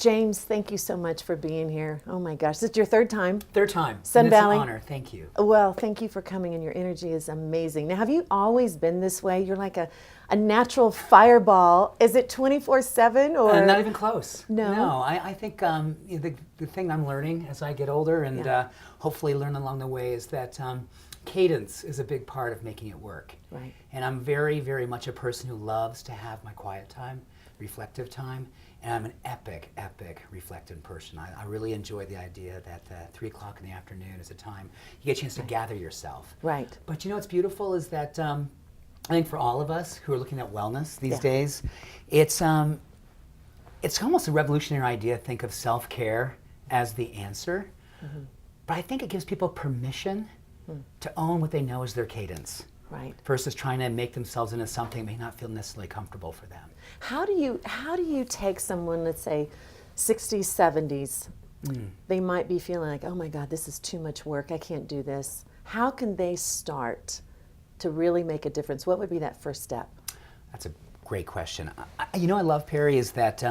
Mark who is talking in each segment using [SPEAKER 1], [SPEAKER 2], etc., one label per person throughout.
[SPEAKER 1] James, thank you so much for being here. Oh my gosh, this is your third time.
[SPEAKER 2] Third time.
[SPEAKER 1] Sun
[SPEAKER 2] and
[SPEAKER 1] Valley.
[SPEAKER 2] It's an honor. Thank you.
[SPEAKER 1] Well, thank you for coming, and your energy is amazing. Now, have you always been this way? You're like a natural fireball. Is it 24/7 or?
[SPEAKER 2] Not even close.
[SPEAKER 1] No?
[SPEAKER 2] No, I think the thing I'm learning as I get older and hopefully learn along the way is that cadence is a big part of making it work.
[SPEAKER 1] Right.
[SPEAKER 2] And I'm very, very much a person who loves to have my quiet time, reflective time, and I'm an epic reflective person. I really enjoy the idea that 3 o'clock in the afternoon is a time you get a chance to gather yourself.
[SPEAKER 1] Right.
[SPEAKER 2] But you know what's beautiful is that I think for all of us who are looking at wellness these days, it's almost a revolutionary idea to think of self-care as the answer. Mm-hmm. But I think it gives people permission to own what they know is their cadence.
[SPEAKER 1] Right.
[SPEAKER 2] Versus trying to make themselves into something that may not feel necessarily comfortable for them.
[SPEAKER 1] How do you take someone, let's say 60s, 70s, they might be feeling like, oh my God, this is too much work, I can't do this. How can they start to really make a difference? What would be that first step? That's
[SPEAKER 2] a great question. I love, Pirie, is that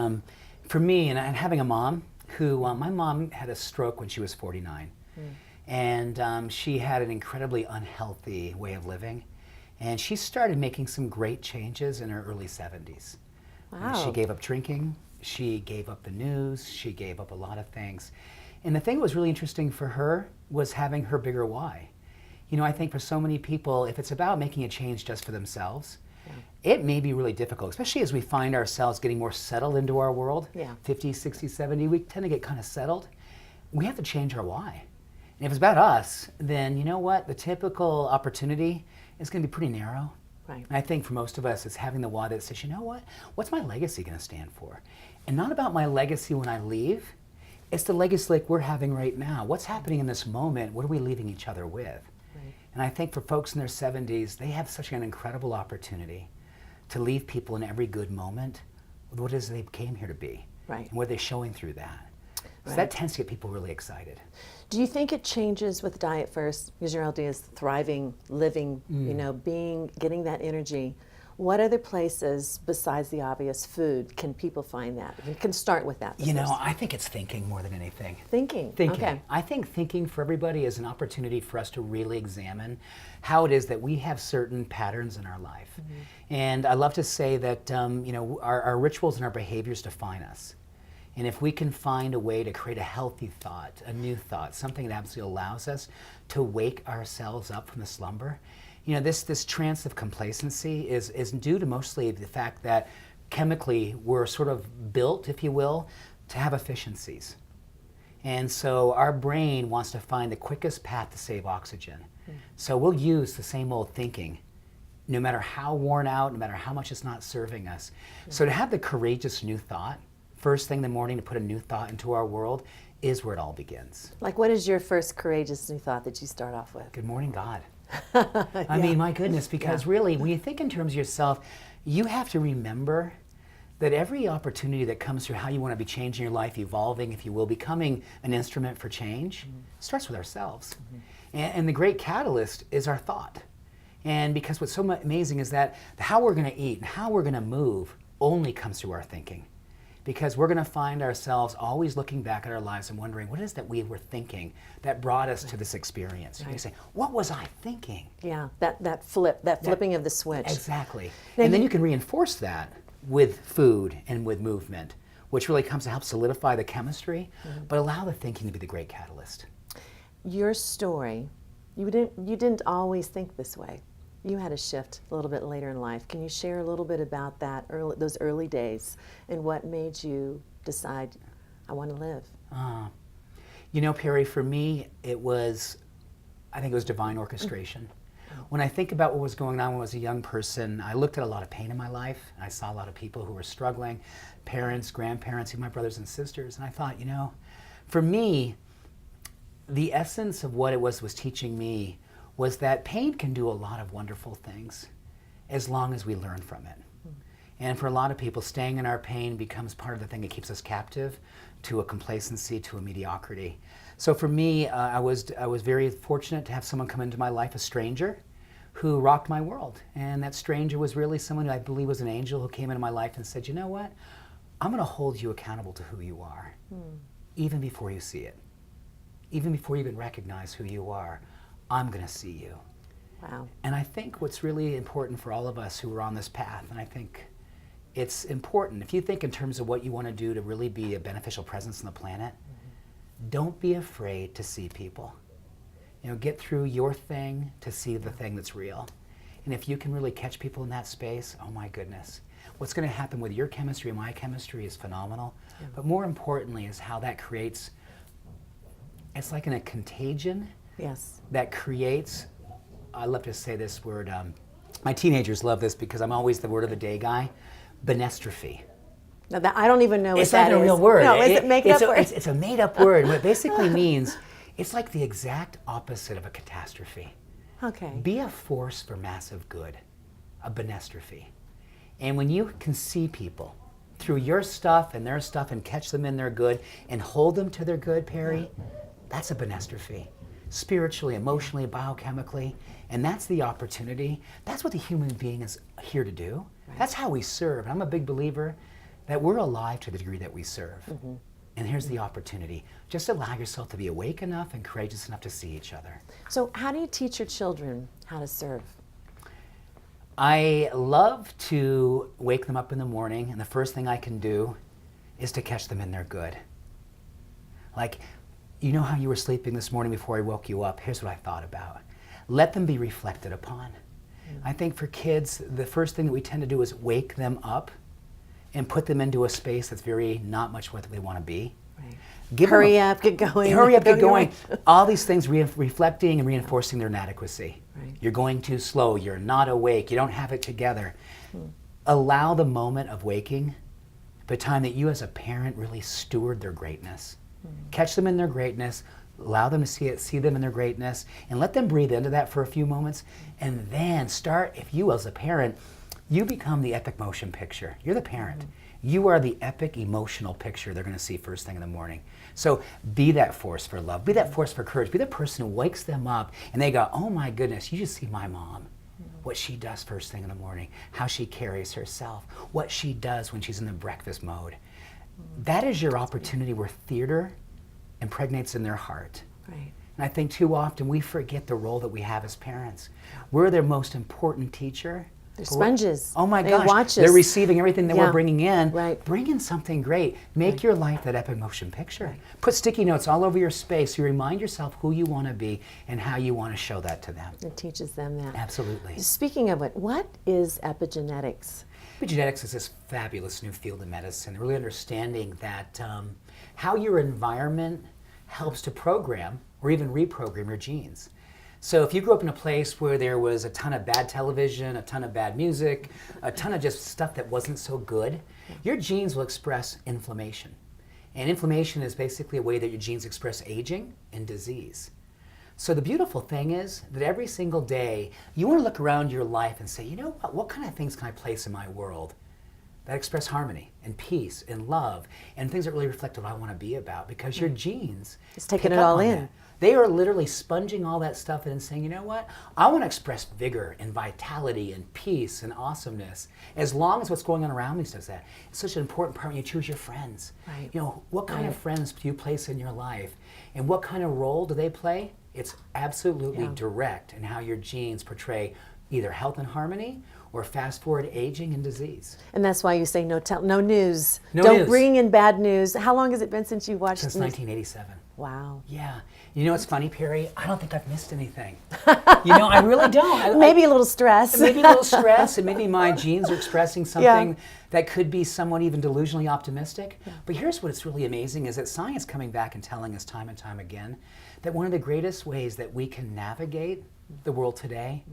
[SPEAKER 2] for me, and having a mom who, my mom had a stroke when she was 49. And she had an incredibly unhealthy way of living. And she started making some great changes in her early 70s.
[SPEAKER 1] Wow.
[SPEAKER 2] She gave up drinking, she gave up the news, she gave up a lot of things. And the thing that was really interesting for her was having her bigger why. You know, I think for so many people, if it's about making a change just for themselves, it may be really difficult, especially as we find ourselves getting more settled into our world. 50, 60, 70, we tend to get kind of settled. We have to change our why. And if it's about us, then you know what? The typical opportunity is going to be pretty narrow.
[SPEAKER 1] Right.
[SPEAKER 2] And I think for most of us, it's having the why that says, you know what? What's my legacy going to stand for? And not about my legacy when I leave. It's the legacy like we're having right now. What's happening in this moment? What are we leaving each other with? Right. And I think for folks in their 70s, they have such an incredible opportunity to leave people in every good moment with what it is they came here to be.
[SPEAKER 1] Right.
[SPEAKER 2] And what are they showing through that? So that tends to get people really excited.
[SPEAKER 1] Do you think it changes with diet first? Because your idea is thriving, living, getting that energy. What other places besides the obvious food can people find that? You can start with that.
[SPEAKER 2] You know, I think it's thinking more than anything.
[SPEAKER 1] Thinking. Okay.
[SPEAKER 2] I think thinking for everybody is an opportunity for us to really examine how it is that we have certain patterns in our life. And I love to say that our rituals and our behaviors define us. And if we can find a way to create a healthy thought, a new thought, something that absolutely allows us to wake ourselves up from the slumber, you know, this trance of complacency is due to mostly the fact that chemically we're sort of built, if you will, to have efficiencies. And so our brain wants to find the quickest path to save oxygen. So we'll use the same old thinking, no matter how worn out, no matter how much it's not serving us. So to have the courageous new thought, first thing in the morning to put a new thought into our world is where it all begins.
[SPEAKER 1] Like, what is your first courageous new thought that you start off with?
[SPEAKER 2] Good morning, God. I mean, my goodness, because really, when you think in terms of yourself, you have to remember that every opportunity that comes through how you want to be changing your life, evolving, if you will, becoming an instrument for change, starts with ourselves. And the great catalyst is our thought. And because what's so amazing is that how we're going to eat and how we're going to move only comes through our thinking. Because we're going to find ourselves always looking back at our lives and wondering what it is that we were thinking that brought us to this experience. You're going to say, what was I thinking?
[SPEAKER 1] Yeah, that flipping of the switch.
[SPEAKER 2] Exactly. And then you can reinforce that with food and with movement, which really comes to help solidify the chemistry, but allow the thinking to be the great catalyst.
[SPEAKER 1] Your story, you didn't always think this way. You had a shift a little bit later in life. Can you share a little bit about that, those early days, and what made you decide, I want to live?
[SPEAKER 2] You know, Pirie, for me, I think it was divine orchestration. When I think about what was going on when I was a young person, I looked at a lot of pain in my life. I saw a lot of people who were struggling, parents, grandparents, even my brothers and sisters, and I thought, you know, for me, the essence of what it was teaching me was that pain can do a lot of wonderful things as long as we learn from it. And for a lot of people, staying in our pain becomes part of the thing that keeps us captive to a complacency, to a mediocrity. So for me, I was very fortunate to have someone come into my life, a stranger, who rocked my world. And that stranger was really someone who I believe was an angel who came into my life and said, you know what? I'm going to hold you accountable to who you are, even before you see it. Even before you even recognize who you are, I'm going to see you.
[SPEAKER 1] Wow.
[SPEAKER 2] And I think what's really important for all of us who are on this path, and I think it's important, if you think in terms of what you want to do to really be a beneficial presence on the planet, don't be afraid to see people. You know, get through your thing to see the thing that's real. And if you can really catch people in that space, oh my goodness. What's going to happen with your chemistry and my chemistry is phenomenal. Yeah. But more importantly is how that creates, it's like in a contagion.
[SPEAKER 1] Yes.
[SPEAKER 2] That creates, I love to say this word, my teenagers love this because I'm always the word of the day guy, benestrophy.
[SPEAKER 1] Now that, I don't even know what that is.
[SPEAKER 2] It's not a real word.
[SPEAKER 1] No, is it made up word?
[SPEAKER 2] It's a made up word. What it basically means, it's like the exact opposite of a catastrophe.
[SPEAKER 1] Okay.
[SPEAKER 2] Be a force for massive good, a benestrophy. And when you can see people through your stuff and their stuff and catch them in their good and hold them to their good, Pirie, that's a benestrophy. Spiritually, emotionally, biochemically, and that's the opportunity. That's what the human being is here to do. Right. That's how we serve. I'm a big believer that we're alive to the degree that we serve. Mm-hmm. And here's the opportunity. Just allow yourself to be awake enough and courageous enough to see each other.
[SPEAKER 1] So how do you teach your children how to serve?
[SPEAKER 2] I love to wake them up in the morning, and the first thing I can do is to catch them in their good. Like, you know how you were sleeping this morning before I woke you up? Here's what I thought about. Let them be reflected upon. Mm-hmm. I think for kids, the first thing that we tend to do is wake them up and put them into a space that's very not much what they want to be.
[SPEAKER 1] Right. Hurry up, get going.
[SPEAKER 2] Hurry up, get going. All these things reflecting and reinforcing their inadequacy.
[SPEAKER 1] Right.
[SPEAKER 2] You're going too slow, you're not awake, you don't have it together. Allow the moment of waking, the time that you as a parent really steward their greatness. Catch them in their greatness, allow them to see them in their greatness, and let them breathe into that for a few moments, and then start, if you as a parent, you become the epic motion picture. You're the parent. You are the epic emotional picture they're going to see first thing in the morning. So be that force for love. Be that force for courage. Be the person who wakes them up and they go, oh my goodness, you just see my mom. What she does first thing in the morning. How she carries herself. What she does when she's in the breakfast mode. That is your opportunity where theater impregnates in their heart.
[SPEAKER 1] Right.
[SPEAKER 2] And I think too often we forget the role that we have as parents. We're their most important teacher.
[SPEAKER 1] They're sponges.
[SPEAKER 2] Oh my
[SPEAKER 1] they
[SPEAKER 2] gosh,
[SPEAKER 1] watch us.
[SPEAKER 2] They're receiving everything that we're bringing in.
[SPEAKER 1] Right.
[SPEAKER 2] Bring in something great. Make your life that epic motion picture. Right. Put sticky notes all over your space. You remind yourself who you want to be and how you want to show that to them.
[SPEAKER 1] It teaches them that.
[SPEAKER 2] Absolutely.
[SPEAKER 1] Speaking of it, what is epigenetics?
[SPEAKER 2] Epigenetics is this fabulous new field of medicine, really understanding that how your environment helps to program or even reprogram your genes. So if you grew up in a place where there was a ton of bad television, a ton of bad music, a ton of just stuff that wasn't so good, your genes will express inflammation. And inflammation is basically a way that your genes express aging and disease. So the beautiful thing is that every single day, you want to look around your life and say, you know what kind of things can I place in my world that express harmony and peace and love and things that really reflect what I want to be about? Because your genes
[SPEAKER 1] It's taking it all in.
[SPEAKER 2] That. They are literally sponging all that stuff in and saying, you know what? I want to express vigor and vitality and peace and awesomeness as long as what's going on around me does that. It's such an important part when you choose your friends.
[SPEAKER 1] Right.
[SPEAKER 2] You know, what kind of friends do you place in your life? And what kind of role do they play? It's absolutely direct in how your genes portray either health and harmony or fast forward aging and disease.
[SPEAKER 1] And that's why you say no news.
[SPEAKER 2] No
[SPEAKER 1] Don't
[SPEAKER 2] news.
[SPEAKER 1] bring in bad news. How long has it been since you watched
[SPEAKER 2] Since
[SPEAKER 1] news?
[SPEAKER 2] 1987.
[SPEAKER 1] Wow.
[SPEAKER 2] Yeah. You know what's funny, Pirie? I don't think I've missed anything. You know, I really don't.
[SPEAKER 1] Maybe a little stress.
[SPEAKER 2] Maybe a little stress, and maybe my genes are expressing something that could be somewhat even delusionally optimistic. Yeah. But here's what's really amazing is that science coming back and telling us time and time again that one of the greatest ways that we can navigate the world today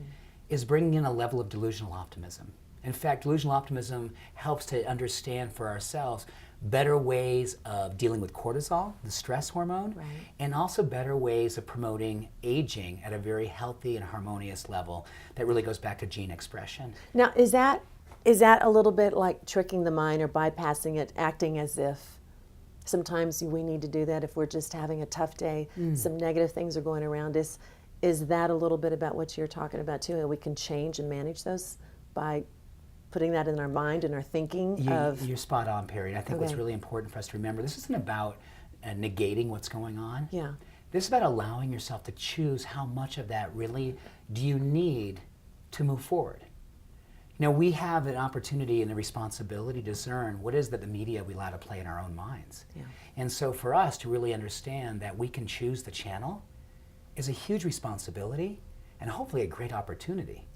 [SPEAKER 2] is bringing in a level of delusional optimism. In fact, delusional optimism helps to understand for ourselves better ways of dealing with cortisol, the stress hormone, and also better ways of promoting aging at a very healthy and harmonious level that really goes back to gene expression.
[SPEAKER 1] Now, is that a little bit like tricking the mind or bypassing it, acting as if sometimes we need to do that if we're just having a tough day, some negative things are going around us? Is that a little bit about what you're talking about too, and we can change and manage those by putting that in our mind and our thinking of.
[SPEAKER 2] You're spot on, Pirie. I think what's
[SPEAKER 1] Okay.
[SPEAKER 2] really important for us to remember, this isn't about negating what's going on.
[SPEAKER 1] Yeah.
[SPEAKER 2] This is about allowing yourself to choose how much of that really do you need to move forward. Now, we have an opportunity and a responsibility to discern what is that the media we allow to play in our own minds.
[SPEAKER 1] Yeah.
[SPEAKER 2] And so for us to really understand that we can choose the channel is a huge responsibility and hopefully a great opportunity.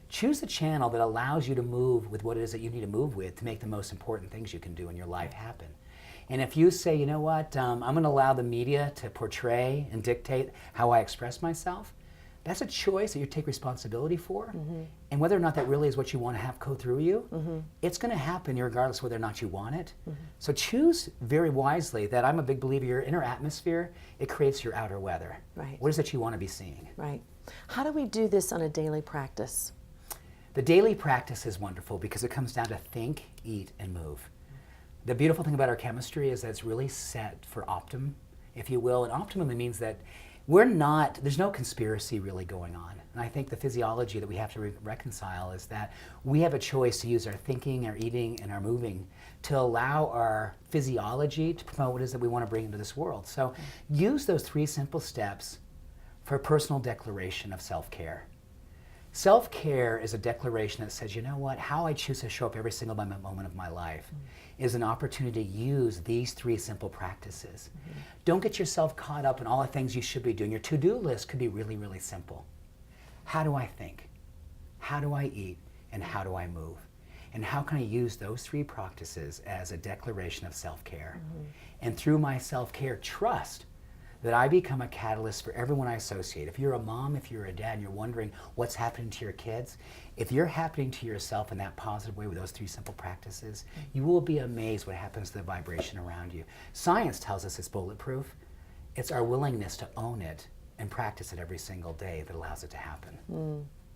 [SPEAKER 2] Choose the channel that allows you to move with what it is that you need to move with to make the most important things you can do in your life happen. And if you say, you know what, I'm going to allow the media to portray and dictate how I express myself, that's a choice that you take responsibility for. And whether or not that really is what you want to have go through you, it's going to happen regardless whether or not you want it. So choose very wisely that I'm a big believer your inner atmosphere, it creates your outer weather.
[SPEAKER 1] Right.
[SPEAKER 2] What is it you want to be seeing?
[SPEAKER 1] Right. How do we do this on a daily practice?
[SPEAKER 2] The daily practice is wonderful because it comes down to think, eat, and move. The beautiful thing about our chemistry is that it's really set for optimum, if you will. And optimum means that there's no conspiracy really going on. And I think the physiology that we have to reconcile is that we have a choice to use our thinking, our eating, and our moving to allow our physiology to promote what it is that we want to bring into this world. So use those 3 simple steps for a personal declaration of self-care. Self-care is a declaration that says, you know what, how I choose to show up every single moment of my life is an opportunity to use these 3 simple practices. Don't get yourself caught up in all the things you should be doing. Your to-do list could be really, really simple. How do I think? How do I eat? And how do I move? And how can I use those 3 practices as a declaration of self-care? And through my self-care, trust that I become a catalyst for everyone I associate. If you're a mom, if you're a dad, and you're wondering what's happening to your kids, if you're happening to yourself in that positive way with those 3 simple practices, you will be amazed what happens to the vibration around you. Science tells us it's bulletproof. It's our willingness to own it and practice it every single day that allows it to happen.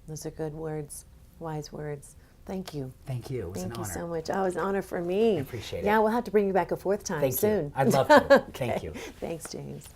[SPEAKER 1] Those are good words, wise words. Thank you.
[SPEAKER 2] Thank you. It was
[SPEAKER 1] Thank
[SPEAKER 2] an
[SPEAKER 1] you
[SPEAKER 2] honor.
[SPEAKER 1] so much. Oh, it was an honor for me.
[SPEAKER 2] I appreciate it.
[SPEAKER 1] Yeah, we'll have to bring you back a 4th time
[SPEAKER 2] Thank
[SPEAKER 1] soon.
[SPEAKER 2] you. I'd love to.
[SPEAKER 1] Okay.
[SPEAKER 2] Thank you.
[SPEAKER 1] Thanks, James.